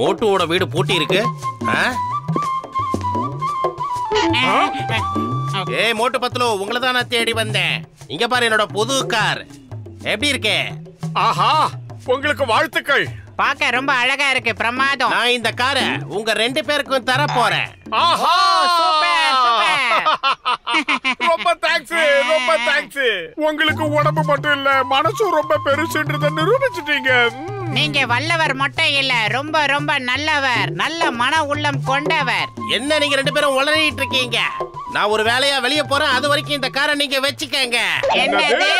மோட்டுவோட வீடு பூட்டி இருக்கு. ஏய் மோட்டு பத்லு, உங்களை தான் நான் தேடி வந்தேன். இங்க பாரு என்னோட புது கார். எப்படி இருக்கே? ஆஹா, உங்களுக்கு வாழ்த்துக்கள். பாக்க ரொம்ப அழகா இருக்கு. பிரமாதம். நான் இந்த காரை உங்க 2 பேருக்கும் தர போறேன். ஆஹா, சூப்பர் சூப்பர். ரொம்ப தேங்க்ஸ், ரொம்ப தேங்க்ஸ். உங்களுக்கு உடம்பு மட்டும் இல்ல, மனசும் ரொம்ப பெருசுன்றத நிரூபிச்சிட்டீங்க. நீங்க வல்லவர் மட்டும் இல்ல, ரொம்ப ரொம்ப நல்லவர், நல்ல மன உள்ளம் கொண்டவர். என்ன நீங்க 2 பேரும் உளறிட்டு இருக்கீங்க? நான் ஒரு வேலையா வெளிய போறேன். அது வரைக்கும் இந்த காரை நீங்க வச்சுக்கங்க. என்னது?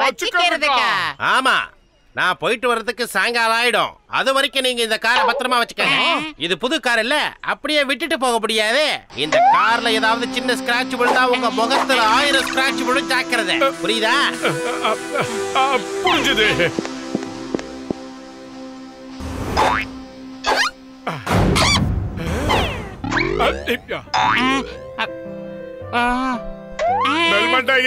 வச்சுக்கிறதுக்கா? ஆமா, நான் போயிட்டு வர்றதுக்கு சாயங்காலம் ஆயிடும். அது வரைக்கும் நீங்க இந்த காரை பத்திரமா வச்சுக்கங்க. இது புது கார் இல்ல, அப்படியே விட்டுட்டு போக முடியாது. இந்த கார்ல ஏதாவது சின்ன ஸ்கிராட்ச் விழுந்தா உங்க முகத்துல 1000 ஸ்கிராட்ச் விழும். ஜாக்கிரதை, புரியுதா? புரிஞ்சுது.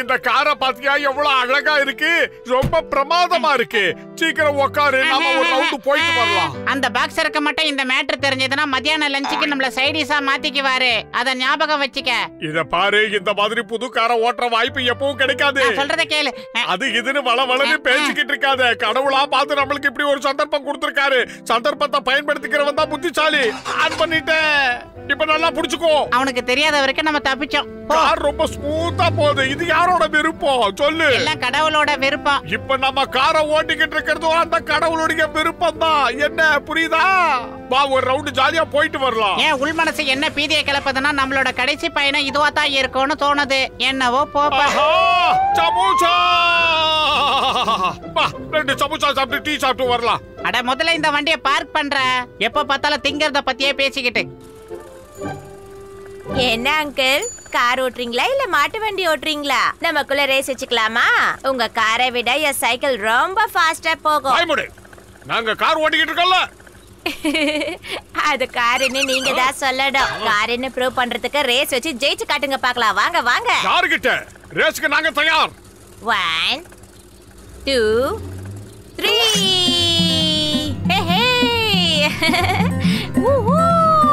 இந்த காரை பாத்தியா எவ்வளவு அழகா இருக்கு, ரொம்ப பிரமாதமா இருக்கு. சீக்கிரம் உட்காரு, நாம ஒரு ரவுண்ட் போயிட்டு வரலாம். அந்த பாக்ஸருக்கு மட்டும் இந்த மேட்டர் தெரிஞ்சதுன்னா மத்தியான லஞ்சுக்கு நம்மள சைடிஸா மாத்திக்குவாரு. அத ஞாபகம் வச்சுக்க. இத பாரு, இந்த மாதிரி புது காரை ஓட்டுற வாய்ப்பு எப்பவும் கிடைக்காது. சொல்றத கேளு. அது இதுன்னு வளவளன்னு பேசிக்கிட்டு இருக்காத. கடவுளா பார்த்து நம்மளுக்கு இப்படி ஒரு சந்தர்ப்பம் கொடுத்திருக்காரு. சந்தர்ப்பத்தை பயன்படுத்திக்கிறவன் தான் புத்திசாலி. ஆன் பண்ணிட்டேன், இப்ப நல்லா புடிச்சுக்கோ. அவனுக்கு தெரியாத வரைக்கும் நம்ம தப்பிச்சோம். கார் ரொம்ப ஸ்மூத்தா போகுது. இது யாரோட விருப்பம் சொல்லு? எல்லாம் கடவுளோட விருப்பம். இப்ப நம்ம காரை ஓட்டிக்கிட்டு இருக்கிறது அந்த கடவுளுடைய விருப்பம் தான். என்ன புரியுதா? வா, ஒரு ரவுண்ட் ஜாலியா போயிட்டு வரலாம். ஏன் உள் மனசு என்ன பீதியை கிளப்பதுன்னா நம்மளோட கடைசி பயணம் இதுவா தான் இருக்கும்னு தோணுது. என்னவோ போப்பா. சமோசா, 2 சமோசா சாப்பிட்டு டீ சாப்பிட்டு வரலாம். அட முதல்ல இந்த வண்டியை பார்க் பண்ற. எப்ப பார்த்தாலும் திங்கறத பத்தியே பேசிக்கிட்டு. என்ன அங்கிள், கார் ஓட்டுறீங்களா இல்ல மாட்டு வண்டி ஓட்டுறீங்களா? நமக்குள்ள ரேஸ் வச்சுக்கலாமா? உங்க காரை விட என் சைக்கிள் ரொம்ப ஃபாஸ்டா போகும். நாங்க கார் ஓட்டிக்கிட்டு இருக்கோம்ல. அது காருன்னு நீங்க தான் சொல்லணும். காருன்னு ப்ரூவ் பண்றதுக்கு ரேஸ் வச்சு ஜெயிச்சு காட்டுங்க பார்க்கலாம். வாங்க வாங்க. யார்கிட்ட ரேஸ்க்கு நாங்க தயார். 1 2 3. ஹே ஹே.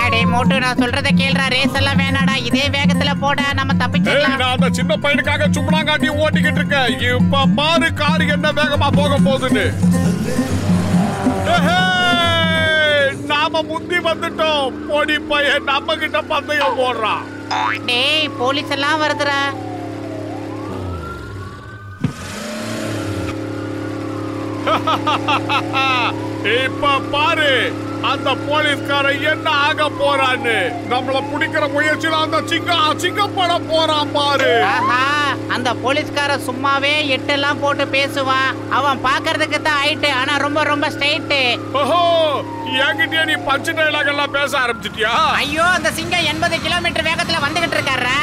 அடே மோட்டு, நான் சொல்றத கேளுடா. ரேஸ் எல்லாம் வேணாடா, இதே வேகத்துல போடா, நம்ம தப்பிச்சிடலாம். நான் அந்த சின்ன பையனுக்காக சும்மாங்காட்டி ஓட்டிக்கிட்டு இருக்கேன். இப்ப பாரு கார் என்ன வேகமா போக போகுதுன்னு. நாம முந்தி வந்துட்டோம். போடி பையன் நம்ம கிட்ட பந்தயம் போடுறான். டேய், போலீஸ் எல்லாம் வருதுடா. இப்ப பாரு அந்த போலீஸ்கார என்ன ஆக போறான்னு. நம்மள பிடிக்கிற முயற்சியில அந்த சிங்கப்பட போறான் பாரு. ஆஹா, அந்த போலீஸ்கார சும்மாவே எட்டெல்லாம் போட்டு பேசுவான். அவன் பாக்குறதுக்கு தான் ஹைட், ஆனா ரொம்ப ரொம்ப ஸ்ட்ரைட். ஓஹோ, என்கிட்ட நீ பஞ்சு டைலாக் எல்லாம் பேச ஆரம்பிச்சிட்டியா? ஐயோ, அந்த சிங்கம் 80 கிலோமீட்டர் வேகத்துல வந்துகிட்டு இருக்காரா.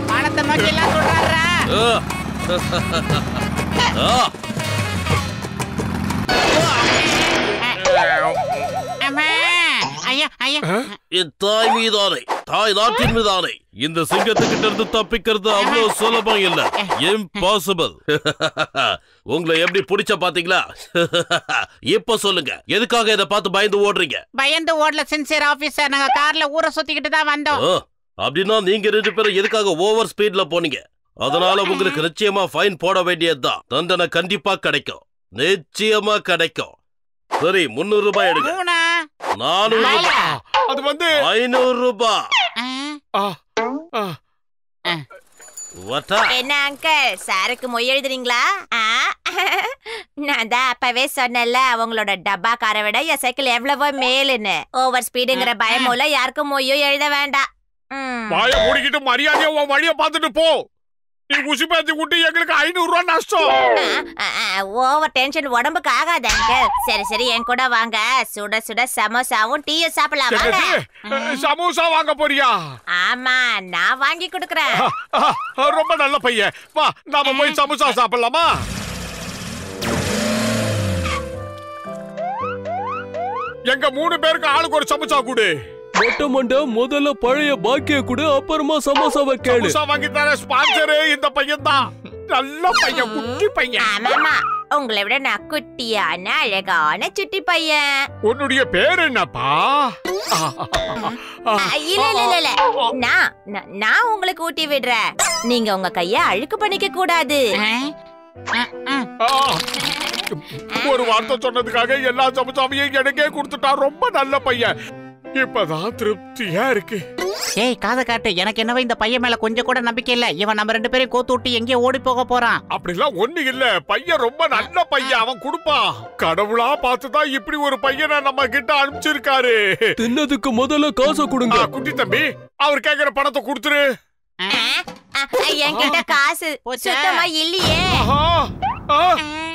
வானத்தை நோக்கி எல்லாம் சொல்றாரா. தாய் மீதானே, தாய் நாட்டின் மீதானே, இந்த சிங்கத்துக்கிட்ட இருந்து தப்பிக்கிறது அவ்வளவு சுலபம் இல்ல. இம்பாசிபிள். உங்களை எப்படி பிடிச்ச பாத்தீங்களா? இப்ப சொல்லுங்க, எதுக்காக இதை பார்த்து பயந்து ஓடுறீங்க? பயந்து ஓடல சின்சியர் ஆபீசர், நாங்க கார்ல ஊரை சுத்திக்கிட்டு தான் வந்தோம். அப்படின்னா நீங்க 2 பேரும் எதுக்காக ஓவர் ஸ்பீட்ல போனீங்க? அதனால உங்களுக்கு நிச்சயமா ஃபைன் போட வேண்டியதுதான். தண்டனை கண்டிப்பா கிடைக்கும், நிச்சயமா கிடைக்கும். சரி, 300 ரூபாய் எடுங்க. 400 ரூபாய். அது வந்து 500 ரூபாய். என்ன அங்கிள், சாருக்கு மொய் எழுதுறீங்களா? நான் தான் அப்பவே சொன்னேன்ல, அவங்களோட டப்பா காரை விட என் சைக்கிள் எவ்வளவோ மேலுன்னு. ஓவர் ஸ்பீடுங்கிற பயமூல யாருக்கும் மொய்யும் எழுத வேண்டாம். வாய மூடிக்கிட்டு மரியாதையா உன் வழிய பார்த்துட்டு போ. நீ குசி பேத்தி விட்டு எங்களுக்கு 500 ரூபாய் நஷ்டம். ஓவர் டென்ஷன் உடம்புக்கு ஆகாது அங்கிள். சரி சரி, என் கூட வாங்க. சுட சுட சமோசாவும் டீயும் சாப்பிடலாம் வாங்க. சமோசா வாங்க போறியா? ஆமா, நான் வாங்கி கொடுக்கறேன். ரொம்ப நல்ல பையன். வா, நாம போய் சமோசா சாப்பிடலாமா? எங்க 3 பேருக்கு ஆளுக்கு ஒரு சமோசா கொடு. மொட்டை மண்டை முதல்ல பழைய பாக்கிய கூட அப்புறமா சமோசாவை கேளு. சமோசா வாங்கி தர ஸ்பான்சர் இந்த பையன் தான். நல்ல பையன், குட்டி பையன். ஆமாமா, உங்களை விட நான் குட்டியான அழகான சுட்டி பையன். உன்னுடைய பேர் என்னப்பா? இல்ல இல்ல இல்ல, நான் உங்களுக்கு ஊட்டி விடுறேன். நீங்க உங்க கைய அழுக்கு பண்ணிக்க கூடாது. ஒரு வார்த்தை சொன்னதுக்காக எல்லா சமோசாவையும் எனக்கே கொடுத்துட்டா. ரொம்ப நல்ல பையன். இப்பதான் திருப்தியா இருக்கு. ஏய் காதை காட்டு, எனக்கு என்னவோ இந்த பையன் மேல கொஞ்சம் கூட நம்பிக்கை இல்ல. இவன் நம்ம 2 பேரையும் கோத்து விட்டு எங்கேயோ ஓடி போக போறான். அப்படிலாம் ஒண்ணு இல்ல. பையன் ரொம்ப நல்ல பையன். அவன் கொடுப்பான். கடவுளா பார்த்துதான் இப்படி ஒரு பையனை நம்ம கிட்ட அனுப்பிச்சிருக்காரு. தின்னதுக்கு முதல்ல காசை கொடுங்க. குட்டி தம்பி, அவர் கேக்குற பணத்தை கொடுத்துரு. என்கிட்ட காசு சுத்தமா இல்லையே.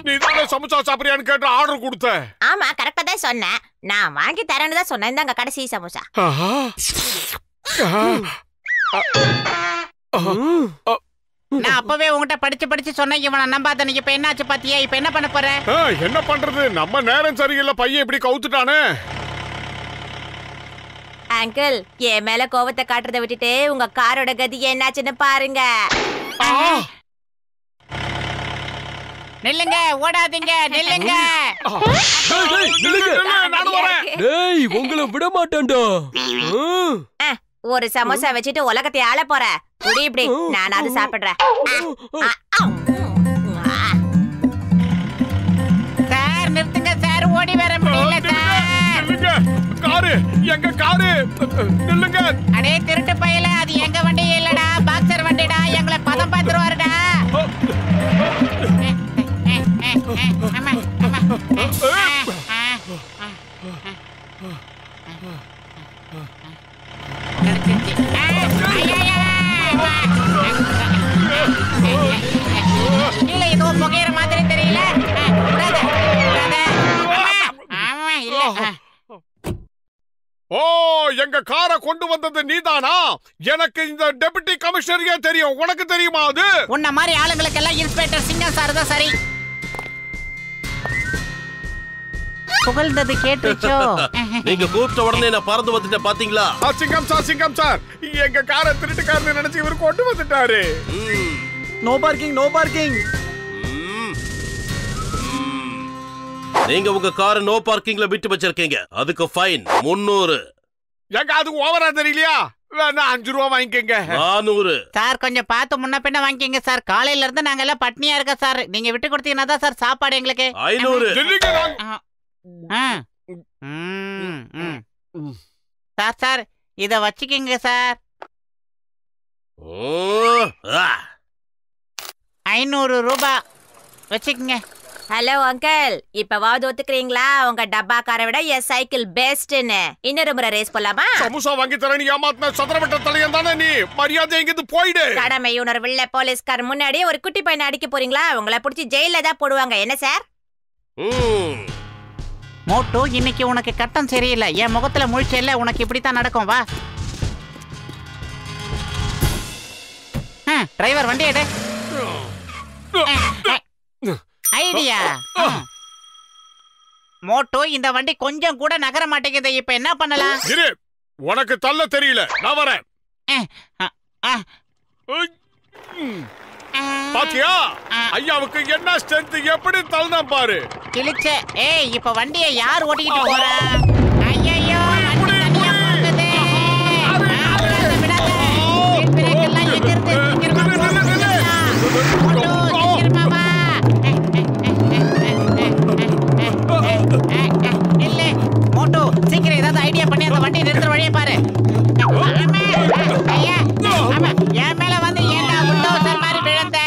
நீ தானே சமோசா சாப்பிடுறியான்னு கேட்டு ஆர்டர் கொடுத்த. ஆமா, கரெக்டா தான் சொன்னேன். நான் வாங்கி தரேன்னு தான் சொன்னேன். இந்தாங்க கடைசி சமோசா. நான் அப்பவே உங்ககிட்ட படிச்சு சொன்னேன், இவனை நம்பாத. நீ இப்ப என்னாச்சு பாத்தியா? இப்ப என்ன பண்ண போற? என்ன பண்றது, நம்ம நேரம் சரியில்லை. பையன் இப்படி கவுத்துட்டானே. அங்கிள், என் மேல கோவத்தை காட்டுறதை விட்டுட்டு உங்க காரோட கதி என்னாச்சுன்னு பாருங்க. நில்லுங்க, ஓடாதீங்க, நில்லுங்க. டேய், உங்களை விட மாட்டேன்டா. ஒரு சமோசா வச்சுட்டு உலகத்தை ஆள போற. குடி இப்படி, நான் அது சாப்பிடுறேன். சார் நிறுத்துங்க சார், ஓடி வர முடியல சார். காரு எங்க காரு? நில்லுங்க. அடே திருட்டு பையல, அது எங்க வண்டி இல்லடா, பாக்ஸர் வண்டிடா. எங்களை பதம் பார்த்துருவாருடா. இல்ல, ஏதோ புகையிற மாதிரி தெரியல. ஓ, எங்க காரை கொண்டு வந்தது நீதானா? எனக்கு இந்த டெபுட்டி கமிஷனரே தெரியும். உனக்கு தெரியுமா அது? உன்ன மாதிரி ஆளுங்களுக்கு எல்லாம் இன்ஸ்பெக்டர் சிங்கம் சார் தான் சரி. புகழ்ந்தது கேட்டுச்சோ? நீங்க கூப்பிட்ட உடனே நான் பறந்து வந்துட்டேன் பாத்தீங்களா? சிங்கம் சார், எங்க காரை திருட்டுக்காரன்னு நினைச்சு இவர் கொண்டு வந்துட்டாரு. No parking, no parking. நீங்க உங்க காரை நோ பார்க்கிங்ல விட்டு வச்சிருக்கீங்க. அதுக்கு ஃபைன் 300. எங்க அது ஓவரா தெரியலையா? வேணா 5 ரூபா வாங்கிக்கங்க. 400. சார் கொஞ்சம் பார்த்து முன்ன பின்ன வாங்கிக்கங்க சார். காலையில இருந்து நாங்க எல்லாம் பட்னியா இருக்க சார். நீங்க விட்டு கொடுத்தீங்கன்னா தான் சார் சாப்பாடு எங்களுக்கு. 500. சார் சார் இத வச்சுக்கீங்க சார். 500 ரூபாய் வச்சுக்கங்க. ஹலோ அங்கிள், இப்பவாவது ஒத்துக்கிறீங்களா உங்க டப்பா காரை விட என் சைக்கிள் பெஸ்ட்னு? இன்னொரு முறை ரேஸ் போலாமா? சமோசா வாங்கி தரேன்னு ஏமாத்தின சதுரவட்ட தலையன் தானே நீ. மரியாதை இங்கிருந்து போயிடு. கடமை உணர்வுள்ள போலீஸ்கார் முன்னாடி ஒரு குட்டி பையனை அடிக்க போறீங்களா? உங்களை பிடிச்சி ஜெயில தான் போடுவாங்க. என்ன சார்? மோட்டு, இன்னைக்கு உனக்கு கட்டம் சரியில்லை. என் முகத்துல முழிச்சல, உனக்கு இப்படித்தான் நடக்கும். வா டிரைவர், வண்டி எடு. ஐடியா. மோட்டு, இந்த வண்டி கொஞ்சம் கூட நகர மாட்டேங்குது. இப்ப என்ன பண்ணலாம்? இரு, உனக்கு தள்ள தெரியல, நான் வரேன். பாத்தியா ஐயாவுக்கு என்ன ஸ்ட்ரென்த், எப்படி தள்ளனா பாரு. கிழிச்ச. ஏய், இப்ப வண்டியை யார் ஓட்டிக்கிட்டு போறா? ஐயோ, வண்டி தனியா போகுது. விடாத. பிரேக் எல்லாம் எங்க இருந்து? சீக்கிரமா மோட்டு, சீக்கிரமா வா. இல்ல மோட்டு, சீக்கிரம் ஏதாவது ஐடியா பண்ணி அந்த வண்டியை நிறுத்துற வழியை பாரு. ஐயா, என் மேல வந்து ஏன்டா புல்டோசர் மாதிரி விழுந்த?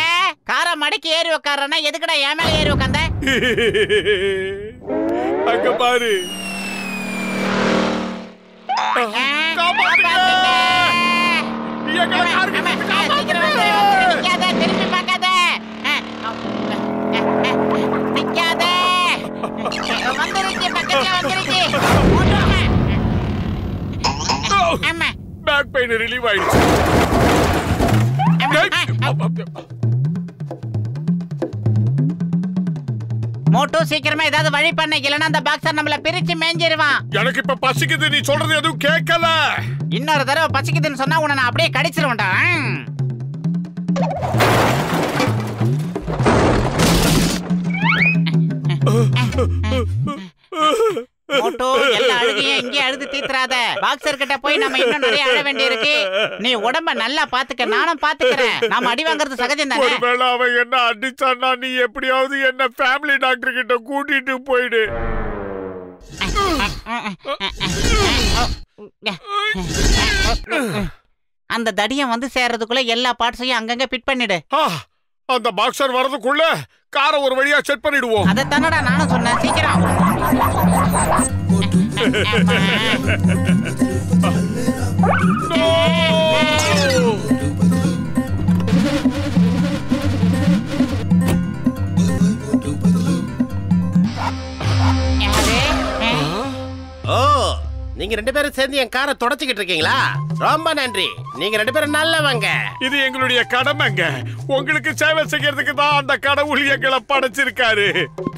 காரை மடக்கி ஏறி உட்காரனா எதுக்குடா என் மேல ஏறி உட்கார்ந்த? அங்க பாரு. திரும்பி பார்க்காத. நிக்காத. வந்துருச்சு, பக்கத்துல வந்துருச்சு. ஆமா, பேக் பெயின் ரிலீவ் ஆயிடுச்சு. மோட்டோ சீக்கிரமா ஏதாவது வழி பண்ண, இல்லனா அந்த பாக்ஸர் நம்மள பிரிச்சு மேஞ்சிருவான். எனக்கு இப்ப பசிக்குது, நீ சொல்றது எதுவும் கேட்கல. இன்னொரு தடவை பசிக்குதுன்னு சொன்னா உன்னை நான் அப்படியே கடிச்சிருவேன்டா. மோட்டோ எல்லா அழுகையும் இங்கே அழுது தீத்துறாத. பாக்ஸர் கிட்ட போய் நம்ம இன்னும் நிறைய அழ வேண்டி இருக்கு. நீ உடம்ப நல்லா பாத்துக்க, நானும் பாத்துக்கிறேன். நாம அடி வாங்குறது சகஜம் தானே. ஒருவேளை அவன் என்ன அடிச்சான்னா நீ எப்படியாவது என்ன ஃபேமிலி டாக்டர் கிட்ட கூட்டிட்டு போயிடு. அந்த தடியம் வந்து சேர்றதுக்குள்ள எல்லா பார்ட்ஸையும் அங்கங்க ஃபிட் பண்ணிடு. அந்த பாக்ஸர் வரதுக்குள்ள காரை ஒரு வழியா செட் பண்ணிடுவோம். அத தானடா நானும் சொன்னேன், சீக்கிரம். ஓ, நீங்க ரெண்டு பேரும் சேர்ந்து என் காரை தொடச்சிக்கிட்டு இருக்கீங்களா? ரொம்ப நன்றி, நீங்க ரெண்டு பேரும் நல்லவங்க. இது எங்களுடைய கடமைங்க. உங்களுக்கு சேவை செய்யறதுக்கு தான் அந்த கடவுள் எங்களை படைச்சிருக்காரு.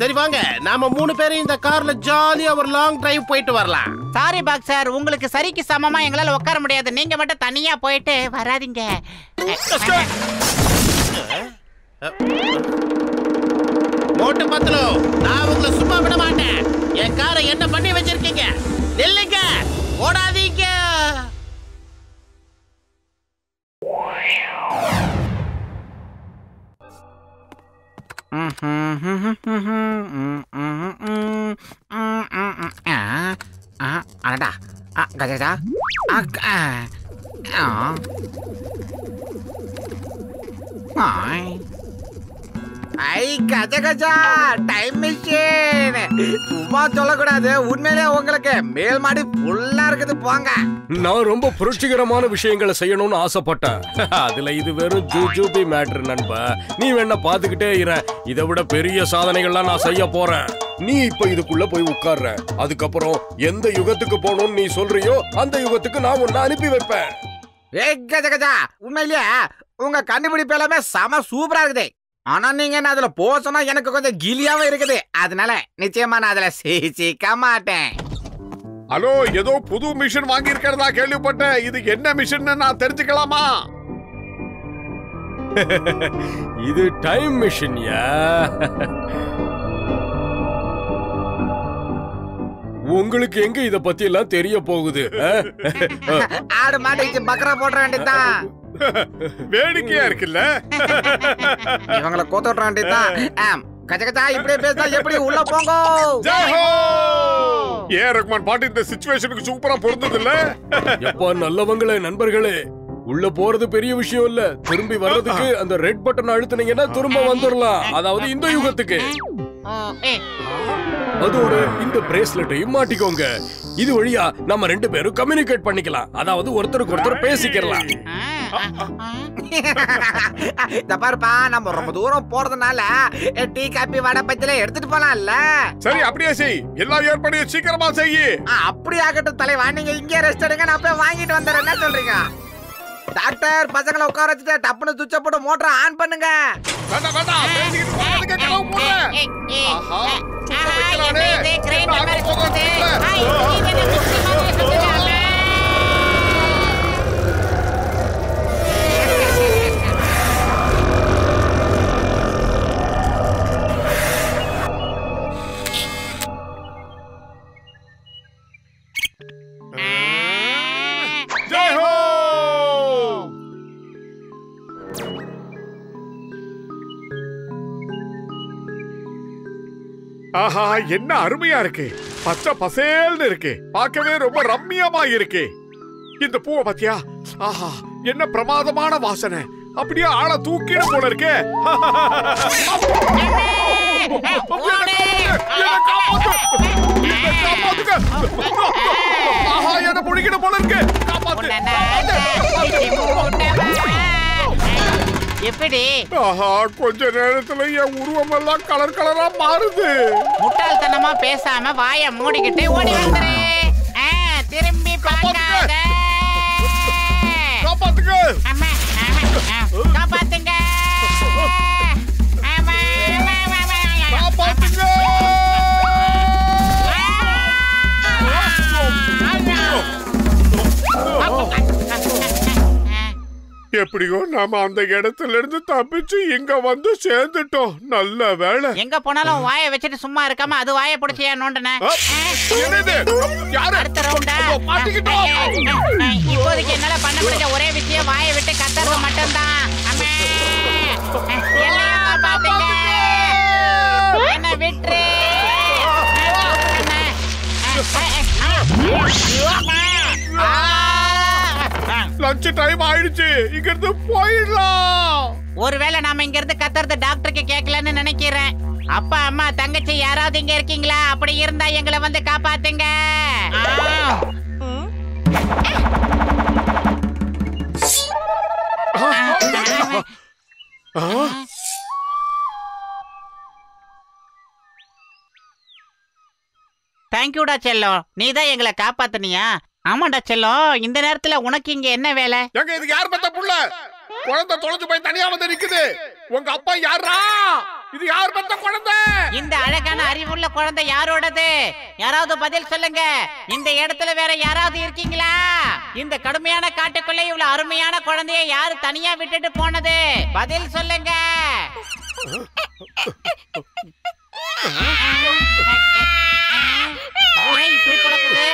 சரி வாங்க, நாம 3 பேரும் இந்த கார்ல ஜாலியா ஒரு லாங் டிரைவ் போயிட்டு வரலாம். சாரி பாக்ஸர், உங்களுக்கு சரிக்கு சமமா எங்களால உட்கார முடியாது. நீங்க மட்டும் தனியா போயிட்டு வராதீங்க. மோட்டு பத்தலோ, நான் உங்களை சும்மா விட மாட்டேன். என் காரை என்ன பண்ணி வச்சிருக்கீங்க? நில்லுங்க, ஓடாதீங்க. அடடா கஜா ஐ கஜ கஜா டைம் மிஷின். சும்மா சொல்லக்கூடாது, உண்மையிலே உங்களுக்கு மேல் மாடி ஃபுல்லா இருக்குது. போங்க. நான் ரொம்ப புரட்சிகரமான விஷயங்களை செய்யணும்னு ஆசைப்பட்டேன். அதுல இது வெறும் ஜூஜூபி மேட்டர் நண்பா. நீ வேணா பாத்துக்கிட்டே இரு. இதை விட பெரிய சாதனைகள்லாம் நான் செய்ய போறேன். நீ இப்ப இதுக்குள்ள போய் உட்கார்ற. அதுக்கப்புறம் எந்த யுகத்துக்கு போகணும்னு நீ சொல்றியோ அந்த யுகத்துக்கு நான் உன்னை அனுப்பி வைப்பேன். ஏய் கஜ கஜா, உண்மையிலேயே உங்க கண்டுபிடிப்பு எல்லாமே செம சூப்பரா இருக்குது. ஆனா நீங்க என்ன அதுல போசனா எனக்கு கொஞ்சம் கிலியாவே இருக்குது. அதனால நிச்சயமா நான் அதுல சிக்க மாட்டேன். ஹலோ, ஏதோ புது மிஷின் வாங்கி இருக்கிறதா கேள்விப்பட்டேன். இது என்ன மிஷின் நான் தெரிஞ்சுக்கலாமா? இது டைம் மிஷின்யா. உங்களுக்கு எங்க இத பத்தி எல்லாம் தெரிய போகுது? ஆடு மாட்டுக்கு பக்கரா போட வேண்டியதுதான். வேடிக்கையா இருக்குல்ல? இவங்களை கோத்தோட்ட வேண்டியதுதான். கஜ கஜா இப்படியே பேசினா எப்படி? உள்ள போங்க. ரஹ்மான் பாட்டு இந்த சிச்சுவேஷனுக்கு சூப்பரா பொருந்தது இல்ல? எப்பா நல்லவங்களே, நண்பர்களே, உள்ள போறது பெரிய விஷயம் இல்ல. திரும்பி வர்றதுக்கு அந்த ரெட் பட்டன் அழுத்துனீங்கன்னா திரும்ப வந்துடலாம். அதாவது இந்த யுகத்துக்கு. அதோட இந்த பிரேஸ்லெட்டையும் மாட்டிக்கோங்க. இது வழியா நம்ம 2 பேரும் கம்யூனிகேட் பண்ணிக்கலாம். அதாவது ஒருத்தருக்கு ஒருத்தர் பேசிக்கலாம். பாருப்பா, நம்ம ரொம்ப தூரம் போறதுனால டீ காபி வடை பத்தில எடுத்துட்டு போலாம்ல. சரி, அப்படியே செய். எல்லா ஏற்பாடையும் சீக்கிரமா செய். அப்படி ஆகட்டும் தலைவா. நீங்க இங்கே ரெஸ்ட் எடுங்க, நான் போய் வாங்கிட்டு வந்துடுறேன். என்ன சொல்றீங்க டாக்டர்? பசங்களை உட்கார வச்சுட்டு டப்புன்னு சுவிட்ச போட்டு மோட்டரை ஆன் பண்ணுங்க. வேண்டாம் வேண்டாம், பேசிக்கிட்டு போறதுக்கு கனவு போறேன். ஆஹா, சும்மா வைக்கலானே. ஜெய் ஹோ. ஆஹா, என்ன அருமையா இருக்கு. பச்சை பசேல்னு இருக்கு. பார்க்கவே ரொம்ப ரம்மியமா இருக்கு. இந்த பூவை பாத்தியா? ஆஹா, என்ன பிரமாதமான வாசனை. அப்படியே ஆளை தூக்கிட போல இருக்கு. ஆஹா, என்ன புடிக்கிட போல இருக்கு. எப்படி? ஆஹா, கொஞ்ச நேரத்துல என் உருவம் எல்லாம் கலர் கலரா மாறுது. முட்டாள்தனமா பேசாம வாயை மூடிக்கிட்டு ஓடி வந்துரு. திரும்பி பார்க்காத. காப்பாத்துங்க. அம்மா, காப்பாத்துங்க. காப்பாத்துங்க. எப்படியோ நாம அந்த இடத்துல இருந்து தப்பிச்சு இங்க வந்து சேர்ந்துட்டோம். நல்ல வேளை. எங்க போனாலும் வாயை வச்சுட்டு சும்மா இருக்காம அது வாயை பிடிச்சியா நோண்டன. அடுத்த ரவுண்டா. இப்போதைக்கு என்னால பண்ண முடிஞ்ச ஒரே விஷயம் வாயை விட்டு கத்துறது மட்டும்தான். எல்லாம் பாத்தீங்க. என்ன விட்டுரு. லஞ்ச் டைம் ஆயிடுச்சு. இங்க இருந்து போயிடலாம். ஒருவேளை நாம இங்க இருந்து கத்துறது டாக்டருக்கு கேட்கலன்னு நினைக்கிறேன். அப்பா அம்மா தங்கச்சி யாராவது இங்க இருக்கீங்களா? அப்படி இருந்தா எங்களை வந்து காப்பாத்துங்க. தேங்க்யூடா செல்லம், நீதான் எங்களை காப்பாத்துனியா? ஆமாண்டா செல்லம், இந்த நேரத்துல உனக்கு இங்க என்ன வேலை? எங்க இது யார் பெத்த புள்ள? குழந்தை தொலைஞ்சு போய் தனியா வந்து நிக்குது. உங்க அப்பா யாரா? இது யார் பெத்த குழந்தை? இந்த அழகான அறிவுள்ள குழந்தை யாரோடது? யாராவது பதில் சொல்லுங்க. இந்த இடத்துல வேற யாராவது இருக்கீங்களா? இந்த கடுமையான காட்டுக்குள்ள இவ்வளவு அருமையான குழந்தைய யாரு தனியா விட்டுட்டு போனது? பதில் சொல்லுங்க. இப்படி கிடக்குது.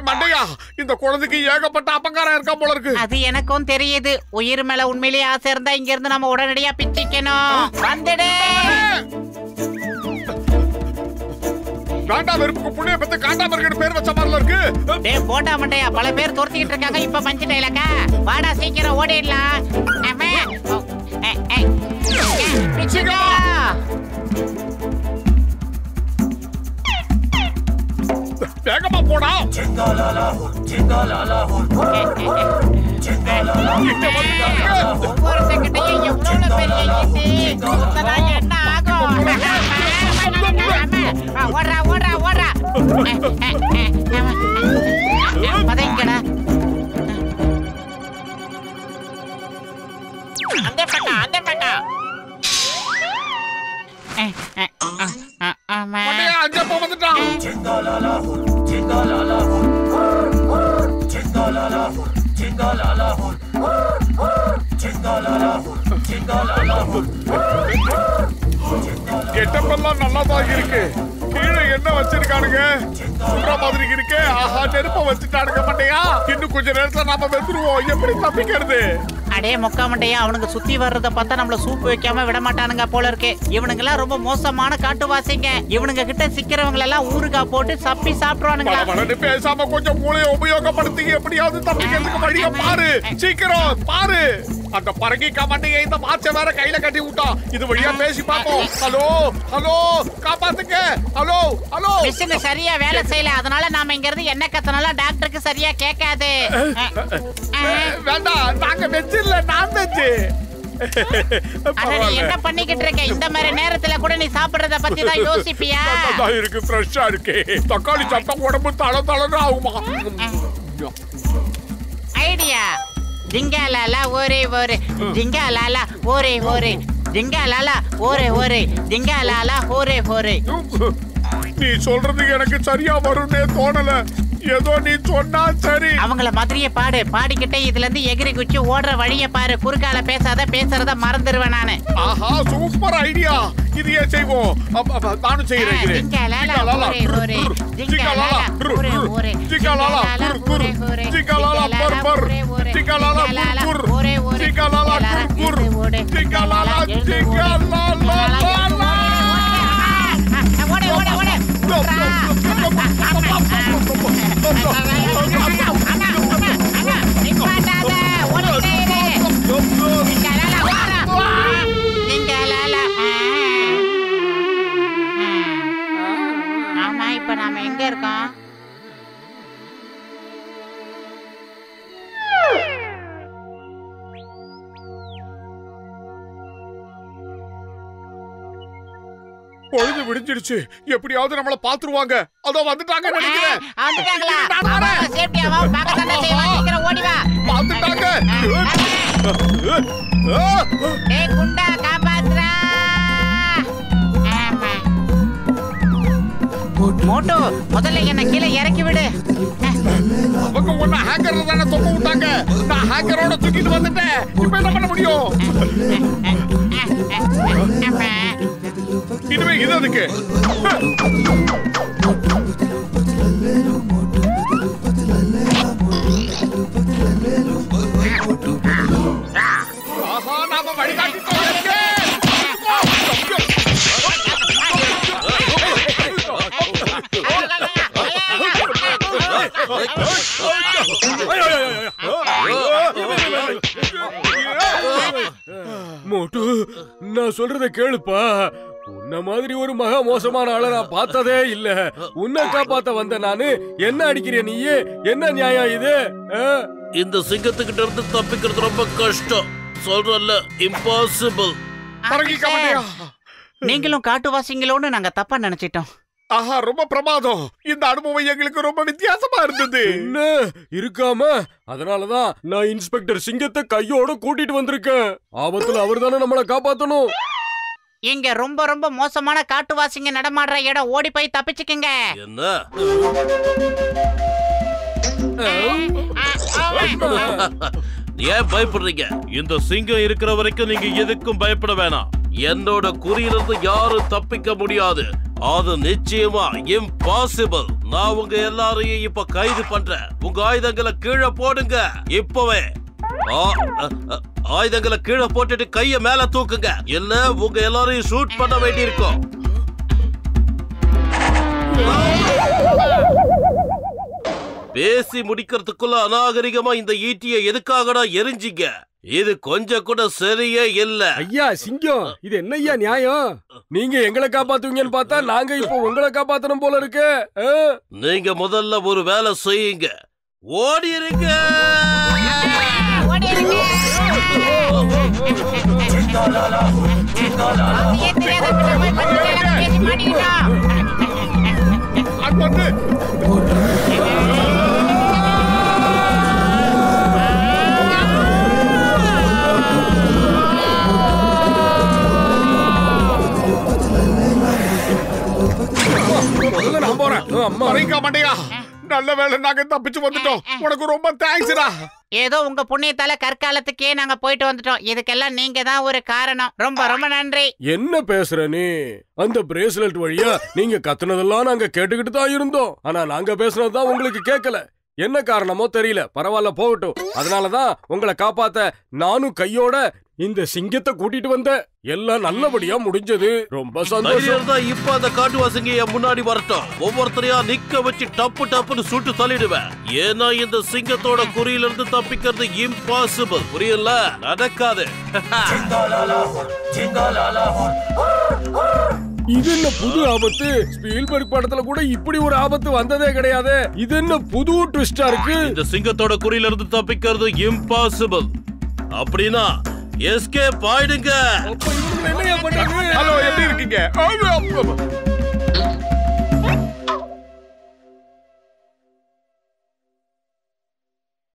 மண்டையா, இந்த குழந்தைக்கு ஏகப்பட்ட அப்பங்காரம் இருக்கா போல இருக்கு. அது எனக்கும் தெரியுது. உயிர் மேல உண்மையிலேயே ஆசை இருந்தா இங்க இருந்து நம்ம உடனடியா பிச்சிக்கணும். வந்துடு. காண்டா வெறுப்புக்கு புண்ணிய பெத்து காண்டா மர்கட் பேர் வச்ச மாதிரில இருக்கு. டேய் போடா மண்டையா, பல பேர் துரத்திட்டு இருக்காங்க. இப்ப பஞ்சு டைலக்கா. வாடா சீக்கிரம் ஓடிடலாம். பிச்சிக்கோ. வேகமா போடா. ஒவ்வொரு செகண்டையும் எவ்வளவு பெரிய ஈட்டி. என்ன ஆகும்? ஓடுறா ஓடுறா ஓடுறா. பதைங்கடா. அந்த பக்கம் அந்த பக்கம். மண்டையா அங்க போ வந்துட்டான். கெட்டப்பெல்லாம் நல்லாதான் இருக்கு. கீழே என்ன வச்சிருக்கானுங்க? சுடுற மாதிரி இருக்கு. ஆஹா, நெருப்ப வச்சுட்டானுங்க. மண்டையா, இன்னும் கொஞ்ச நேரத்துல நாம வெந்துருவோம். எப்படி தப்பிக்கிறது? அடே மொக்கா மண்டையா, அவனுக்கு சுத்தி வர்றத பார்த்தா நம்மள சூப்பு வைக்காம விட மாட்டானுங்க போல இருக்கு. இவனுங்க எல்லாம் ரொம்ப மோசமான காட்டுவாசிங்க. இவனுங்க கிட்ட சிக்கிறவங்க எல்லாம் ஊறுகாய் போட்டு சப்பி சாப்பிடுவானுங்க. பேசாம கொஞ்சம் மூளையை உபயோகப்படுத்தி எப்படியாவது தப்பிக்கிறதுக்கு வழிய பாரு. சீக்கிரம் பாரு. அந்த பரங்கிக்கா மண்டையை இந்த மாச்ச வேற கையில கட்டி விட்டான். இது வழியா பேசி பாப்போம். ஹலோ ஹலோ, காப்பாத்துங்க. Hello hello. மிஷின் சரியா வேலை செய்யல. அதனால நாம இங்க இருந்து என்ன கத்தனாலும் டாக்டருக்கு சரியா கேட்காது. வேண்டாம், நாங்க வெஜ் இல்ல, நான் வெஜ். நீ என்ன பண்ணிக்கிட்டு இருக்க? இந்த மாதிரி நேரத்துல கூட நீ சாப்பிடுறத பத்தி தான் யோசிப்பியா? இருக்கு, ஃப்ரெஷ்ஷா இருக்கு. தக்காளி சாப்பிட்டா உடம்பு தள தளன்னு ஆகுமா? ஐடியா. ஜிங்காலாலா ஒரே ஒரே ஜிங்காலாலா ஒரே ஒரே ஜிங்காலாலா ஒரே ஒரே ஜிங்காலாலா ஒரே ஒரே. நீ சொல்றது எனக்கு சரியா வரும்னே தோணல. ஏதோ நீ சொன்னா சரி. அவங்கள மாதிரியே பாடு. பாடிக்கிட்டே இதுல இருந்து எகிரி குச்சி ஓடுற வழிய பாரு. குறுக்கால பேசாத, பேசுறத மறந்துடுவேன் நானு. ஆஹா, சூப்பர் ஐடியா. இதையே செய்வோம். நானும் செய்யறேன். ஆமா, இப்ப நாம எங்க இருக்கோம்? பொழுது விடிஞ்சிடுச்சு. எப்படியாவது நம்மள பாத்துருவாங்க. அதோ வந்துட்டாங்க நினைக்கிறேன். வந்துட்டாங்களா? சேஃப்டியாவா பாக்கதானே செய்வா. சீக்கிரம் ஓடி வா. வந்துட்டாங்க. டேய் குண்டா, காப்பாத்துறா. மோட்டோ முதல்ல என்ன கீழே இறக்கி விடு. அவங்க ஒண்ணு ஹேக்கர் தானே தொங்க விட்டாங்க. நான் ஹேக்கரோட தூக்கிட்டு வந்துட்டேன். இப்போ என்ன பண்ண முடியும்? இனிமே இது அதுக்கு நாம வழிகாட்டிட்டோம். மோட்டு, நான் சொல்றத கேளுப்பா. உன்ன மாதிரி ஒரு மகா மோசமான ஆளை நான் பார்த்ததே இல்ல. உன்னை காப்பாத்த வந்த நானு என்ன அடிக்கிறிய நீயே? என்ன நியாயம் இது? இந்த சிங்கத்துக்கிட்ட இருந்து தப்பிக்கிறது ரொம்ப கஷ்டம். சொல்றல்ல, இம்பாசிபிள். நீங்களும் காட்டுவாசிங்களோன்னு நாங்க தப்பா நினைச்சிட்டோம். ஆஹா, ரொம்ப பிரமாதம். இந்த அனுபவம் எங்களுக்கு ரொம்ப வித்தியாசமா இருந்தது. என்ன இருக்காம? அதனாலதான் நான் இன்ஸ்பெக்டர் சிங்கத்தை கையோட கூட்டிட்டு வந்திருக்கேன். ஆபத்துல அவர் தானே நம்மளை காப்பாத்தணும். இங்க ரொம்ப ரொம்ப மோசமான காட்டுவாசிங்க நடமாடுற இடம். ஓடி போய் தப்பிச்சுக்கங்க. என்ன? ஏன் பயப்படுறீங்க? இந்த சிங்கம் இருக்கிற வரைக்கும் நீங்க எதுக்கும் பயப்பட வேணாம். என்னோட குறியிலிருந்து யாரும் தப்பிக்க முடியாது. அது நிச்சயமா இம்பாசிபிள். நான் உங்க எல்லாரையும் இப்ப கைது பண்றேன். உங்க ஆயுதங்களை கீழே போடுங்க. இப்பவே ஆயுதங்களை கீழே போட்டுட்டு கைய மேல தூக்குங்க. இல்ல உங்க எல்லாரையும் ஷூட் பண்ண வேண்டியிருக்கும். பேசி முடிக்கிறதுக்குள்ள அநாகரிகமா இந்த ஈட்டியை எதுக்காகடா எரிஞ்சிங்க? இது கொஞ்சம் கூட சரியே இல்ல. ஐயா சிங்கம், இது என்ன ஐயா நியாயம்? நீங்க எங்களை காப்பாத்துவீங்கன்னு பார்த்தா நாங்க இப்போ உங்களை காப்பாத்தணும் போல இருக்கு. நீங்க முதல்ல ஒரு வேலை செய்யுங்க. ஓடிருங்க. நான் போறேன். நல்ல வேலை, நாங்க தப்பிச்சு வந்துட்டோம். உனக்கு ரொம்ப தேங்க்ஸ்டா. ஏதோ உங்க புண்ணியத்தால கற்காலத்துக்கே நாங்க போயிட்டு வந்துட்டோம். இதுக்கெல்லாம் நீங்க தான் ஒரு காரணம். ரொம்ப ரொம்ப நன்றி. என்ன பேசுற நீ? அந்த பிரேஸ்லெட் வழியா நீங்க கத்துனதெல்லாம் நாங்க கேட்டுக்கிட்டு தான் இருந்தோம். ஆனா நாங்க பேசுனதுதான் உங்களுக்கு கேட்கல. என்ன காரணமோ தெரியல. பரவாயில்ல, போகட்டும். அதனாலதான் உங்களை காப்பாத்த நானும் கையோட இந்த சிங்கத்தை கூட்டிட்டு வந்த. எல்லாம் நல்லபடியா முடிஞ்சது. ரொம்ப சந்தோஷம். இப்ப அந்த காட்டுவாசிங்க என் முன்னாடி வரட்டும். ஒவ்வொருத்தரையா நிக்க வச்சு டப்பு டப்புன்னு சுட்டு தள்ளிடுவேன். ஏன்னா இந்த சிங்கத்தோட குறியிலிருந்து தப்பிக்கிறது இம்பாசிபிள். புரியல? நடக்காது. இது என்ன புது ஆபத்து? ஸ்பீல்பர்க் படத்துல கூட இப்படி ஒரு ஆபத்து வந்ததே கிடையாது. இது என்ன புது ட்விஸ்டா இருக்கு? இந்த சிங்கத்தோட குறியிலிருந்து தப்பிக்கிறது இம்பாசிபிள். அப்படின்னா எஸ்கேப் ஆயிடுங்க. அப்ப இவங்க என்னையா பண்றாங்க? ஹலோ, எப்படி இருக்கீங்க?